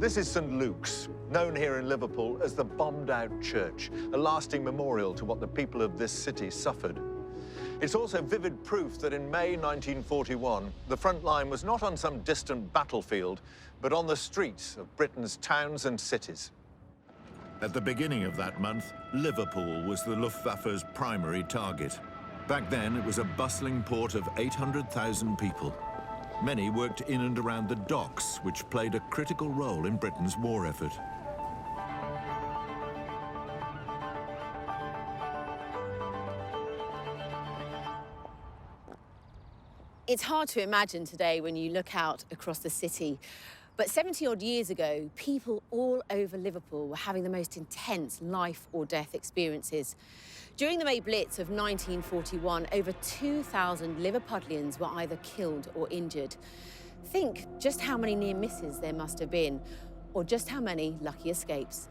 This is St. Luke's, known here in Liverpool as the bombed-out church, a lasting memorial to what the people of this city suffered. It's also vivid proof that in May 1941, the front line was not on some distant battlefield, but on the streets of Britain's towns and cities. At the beginning of that month, Liverpool was the Luftwaffe's primary target. Back then, it was a bustling port of 800,000 people. Many worked in and around the docks, which played a critical role in Britain's war effort. It's hard to imagine today when you look out across the city, but 70-odd years ago, people all over Liverpool were having the most intense life or death experiences. During the May Blitz of 1941, over 2,000 Liverpudlians were either killed or injured. Think just how many near misses there must have been, or just how many lucky escapes.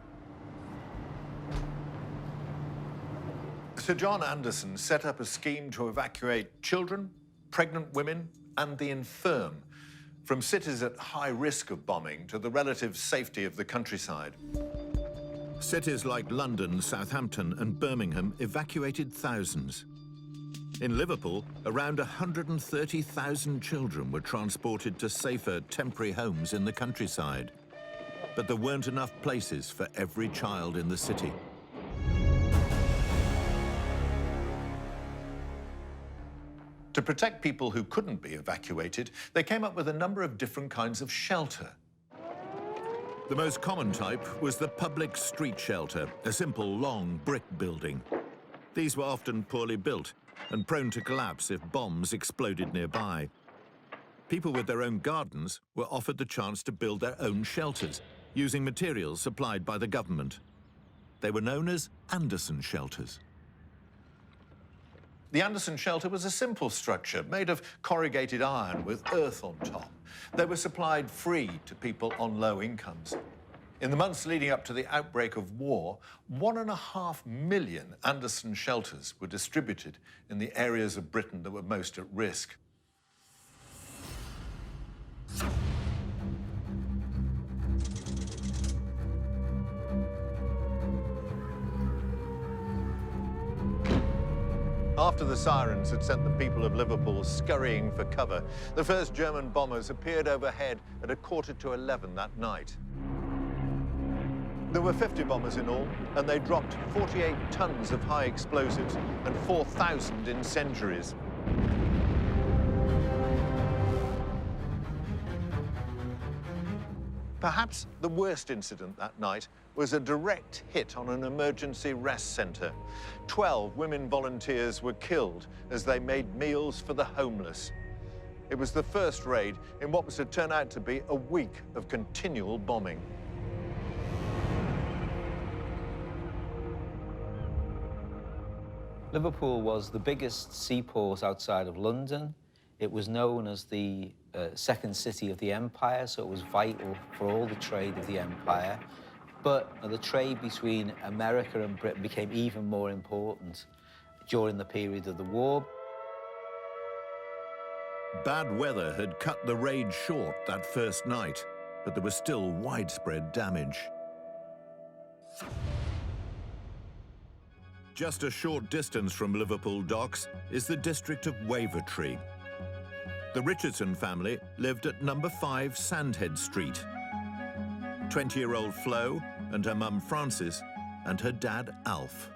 Sir John Anderson set up a scheme to evacuate children, pregnant women, and the infirm from cities at high risk of bombing to the relative safety of the countryside. Cities like London, Southampton, and Birmingham evacuated thousands. In Liverpool, around 130,000 children were transported to safer temporary homes in the countryside. But there weren't enough places for every child in the city. To protect people who couldn't be evacuated, they came up with a number of different kinds of shelter. The most common type was the public street shelter, a simple, long brick building. These were often poorly built and prone to collapse if bombs exploded nearby. People with their own gardens were offered the chance to build their own shelters, using materials supplied by the government. They were known as Anderson shelters. The Anderson shelter was a simple structure made of corrugated iron with earth on top. They were supplied free to people on low incomes. In the months leading up to the outbreak of war, 1.5 million Anderson shelters were distributed in the areas of Britain that were most at risk. After the sirens had sent the people of Liverpool scurrying for cover, the first German bombers appeared overhead at 11:15 that night. There were 50 bombers in all, and they dropped 48 tons of high explosives and 4,000 incendiaries. Perhaps the worst incident that night was a direct hit on an emergency rest centre. 12 women volunteers were killed as they made meals for the homeless. It was the first raid in what was to turn out to be a week of continual bombing. Liverpool was the biggest seaport outside of London. It was known as the second city of the empire, so it was vital for all the trade of the empire. But the trade between America and Britain became even more important during the period of the war. Bad weather had cut the raid short that first night, but there was still widespread damage. Just a short distance from Liverpool docks is the district of Wavertree. The Richardson family lived at number 5 Sandhead Street. 20-year-old Flo and her mum Frances and her dad Alf.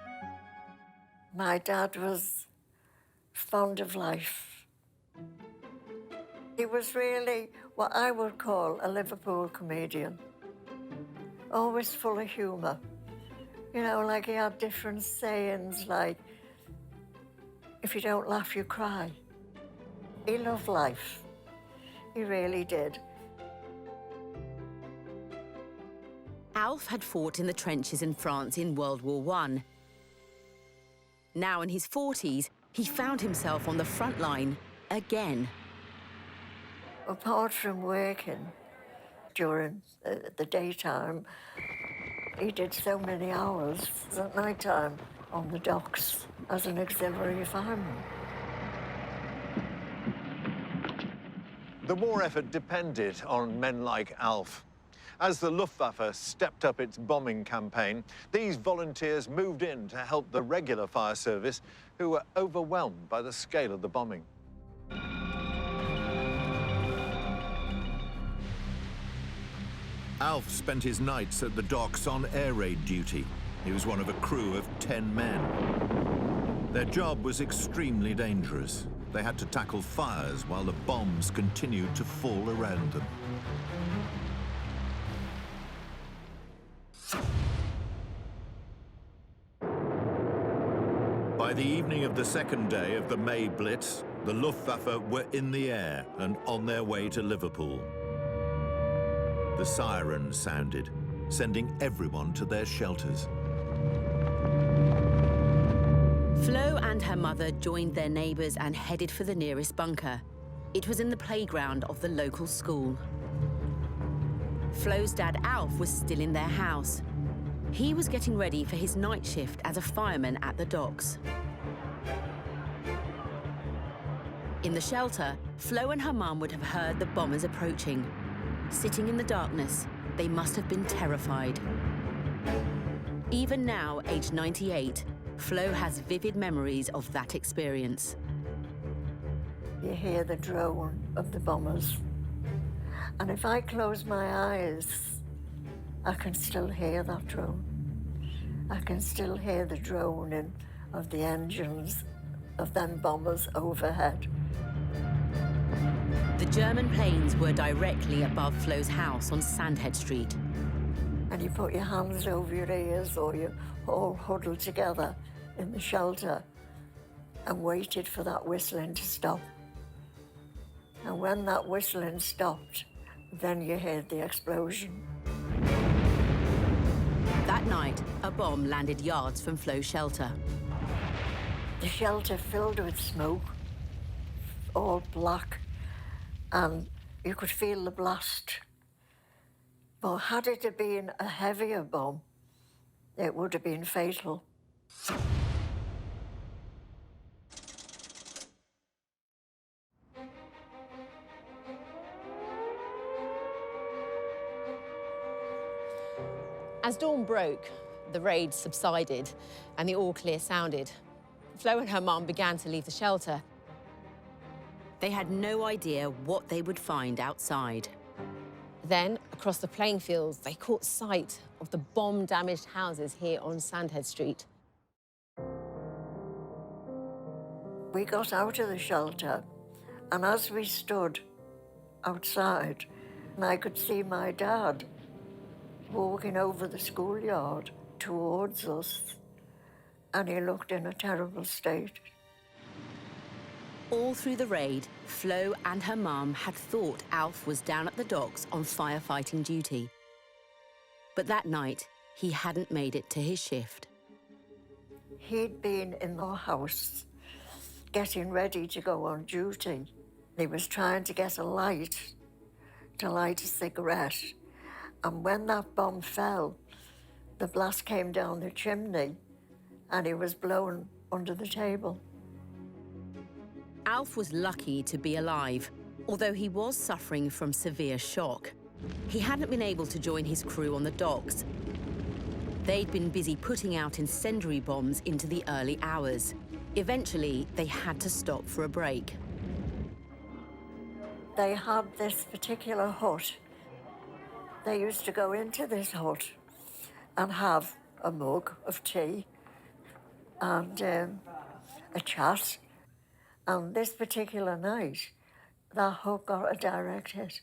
My dad was fond of life. He was really what I would call a Liverpool comedian. Always full of humour. You know, like he had different sayings like, if you don't laugh, you cry. He loved life. He really did. Alf had fought in the trenches in France in World War I. Now in his 40s, he found himself on the front line again. Apart from working during the daytime, he did so many hours at night time on the docks as an auxiliary fireman. The war effort depended on men like Alf. As the Luftwaffe stepped up its bombing campaign, these volunteers moved in to help the regular fire service, who were overwhelmed by the scale of the bombing. Alf spent his nights at the docks on air raid duty. He was one of a crew of 10 men. Their job was extremely dangerous. They had to tackle fires while the bombs continued to fall around them. By the evening of the second day of the May Blitz, the Luftwaffe were in the air and on their way to Liverpool. The sirens sounded, sending everyone to their shelters. Flo and her mother joined their neighbours and headed for the nearest bunker. It was in the playground of the local school. Flo's dad, Alf, was still in their house. He was getting ready for his night shift as a fireman at the docks. In the shelter, Flo and her mum would have heard the bombers approaching. Sitting in the darkness, they must have been terrified. Even now, aged 98, Flo has vivid memories of that experience. You hear the drone of the bombers. And if I close my eyes, I can still hear that drone. I can still hear the droning of the engines of them bombers overhead. The German planes were directly above Flo's house on Sandhead Street. And you put your hands over your ears or you all huddled together in the shelter and waited for that whistling to stop. And when that whistling stopped, then you heard the explosion. That night, a bomb landed yards from Flo's shelter. The shelter filled with smoke, all black, and you could feel the blast. But had it have been a heavier bomb, it would have been fatal. As dawn broke, the raid subsided and the all clear sounded. Flo and her mum began to leave the shelter. They had no idea what they would find outside. Then, across the playing fields, they caught sight of the bomb-damaged houses here on Sandhead Street. We got out of the shelter, and as we stood outside, I could see my dad walking over the schoolyard towards us, and he looked in a terrible state. All through the raid, Flo and her mum had thought Alf was down at the docks on firefighting duty. But that night, he hadn't made it to his shift. He'd been in the house, getting ready to go on duty. He was trying to get a light, to light a cigarette. And when that bomb fell, the blast came down the chimney and he was blown under the table. Alf was lucky to be alive, although he was suffering from severe shock. He hadn't been able to join his crew on the docks. They'd been busy putting out incendiary bombs into the early hours. Eventually, they had to stop for a break. They had this particular hut. They used to go into this hut and have a mug of tea and a chat. And this particular night, that hut got a direct hit.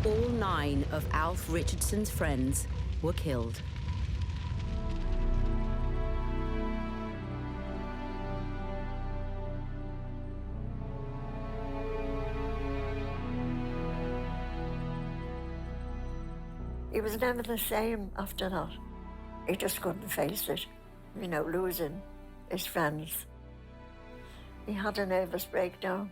All 9 of Alf Richardson's friends were killed. He was never the same after that. He just couldn't face it, you know, losing his friends. He had a nervous breakdown.